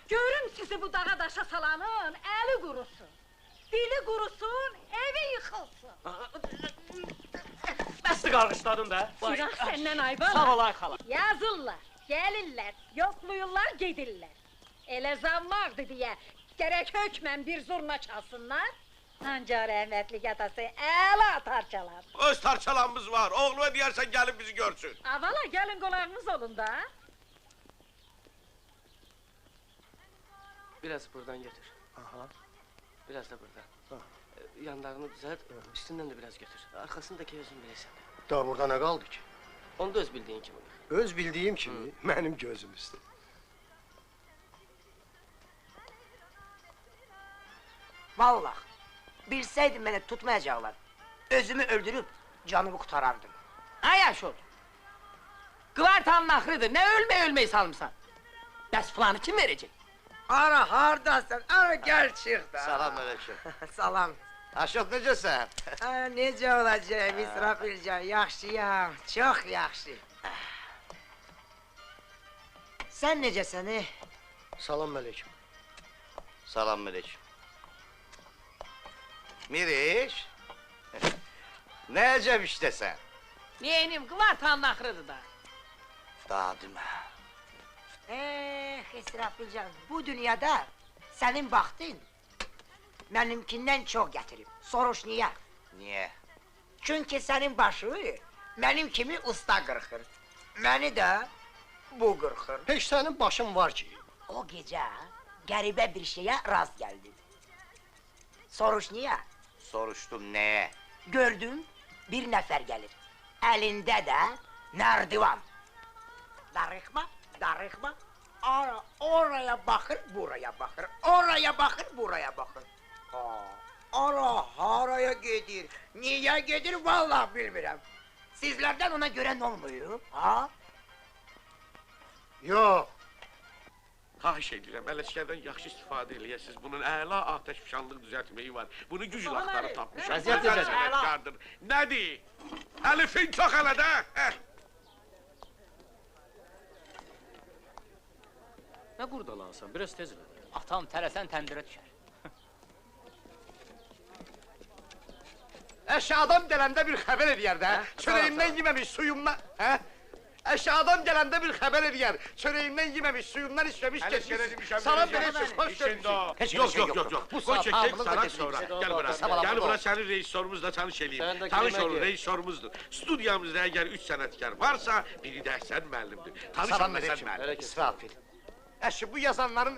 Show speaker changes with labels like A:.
A: Görüm sizi bu dağa daşa salanın, eli kurusun. Dili kurusun, evi yıkılsın.
B: Bəsdir qarğışladın da.
A: Silah senden aybalar.
B: Sağ ol ay xala.
A: Yazırlar, gelirler, yokluyurlar, gedirler. Ele zam vardı diye, gerek hökmen bir zurna çalsınlar. Ancaq rəhmətlik atası əla tarçalar.
C: Öz tarçalanımız var, oğluma diyersen gelin bizi görsün.
A: Avala gelin qulağınız olun da.
B: Biraz buradan götür. Aha. Biraz da buradan. Yanlarını düzelt, üstünden de biraz götür. Arkasındaki özün bilirsən.
D: Daha burada ne kaldı ki?
B: Onu da öz bildiğin kimi.
D: Öz bildiğim kimi, benim gözüm üstü.
E: Vallahi, bilseydim beni tutmayacaklar. Özümü öldürüp canımı kurtarardım.
F: Ha yaşol. Kıvartanın ahırıdır, ne ölmeyi salmışsan. Bəs planı kim verecek?
E: Ara hardasın, ara gel çık da.
C: Selamünaleyküm.
E: Salam.
C: Aşot necəsən?
E: Necə olacaq İsrafilcan, yaxşıyam, çox yaxşı. Sen necəsən?
D: Salam aleyküm.
C: Selamünaleyküm. Miriş. Ne acep işte sen?
F: Neyinim, kıvartanın ahırıdır da.
C: Dadım.
E: İsrafilcan, bu dünyada senin baktın benimkinden çok getirip. Soruş niye?
C: Niye?
E: Çünkü senin başı benim kimi usta kırkır. Beni de bu kırkır.
D: Heç senin başın var ki.
E: O gece garibe bir şeye rast geldim. Soruş niye?
C: Soruştum neye?
E: Gördüm bir nefer gelir. Elinde de merdivan. Darıkma, darıkma. Oraya bakır, buraya bakır. Oraya bakır, buraya bakır. Ara haraya gelir. Niye gelir vallahi bilmirəm. Sizlerden ona gören olmuyor, ha?
D: Yok.
C: Xahiş edirəm, ələşkərdən yaxşı istifadə eləyəsiniz. Bunun əla atəşfişanlıq düzəltməyi var. Bunu güc laxtarı tapmışam.
B: Vəziyyət
C: Gözəl
B: necədir?
C: sənətkardır. Nədir? Əlifin çox hələ də.
B: Nə qurdalansan, biraz tez elə.
F: Atam tərəsən təndirə düşər.
C: Əşi adam gələndə bir xəbər eləyər də. Çörəyimdən yeməmiş, suyumdan... Hə? Əşi adam gələndə bir xəbər eləyər. Çörəyimdən yeməmiş, suyumdan içməmiş keçmiş. Sana belə söz xoş görmüşük. Yok.
D: Bu
C: Qoy
D: saat
C: çəkək
D: ağlınıza
C: sana
D: keçmiş.
C: sonra.
B: Doğru,
C: Gel bura.
B: doğru.
C: Gel bura sənin rejissorumuzla tanış
B: Sen de
C: eləyim. Tanış
B: kelime
C: olun,
B: gir.
C: rejissorumuzdur. Studiyamızda əgər 3 sənətkar varsa, biri də Əhsən müəllimdir. Tanış olun Əhsən müəllim.
D: İsrafil.
C: Əşi bu yazanların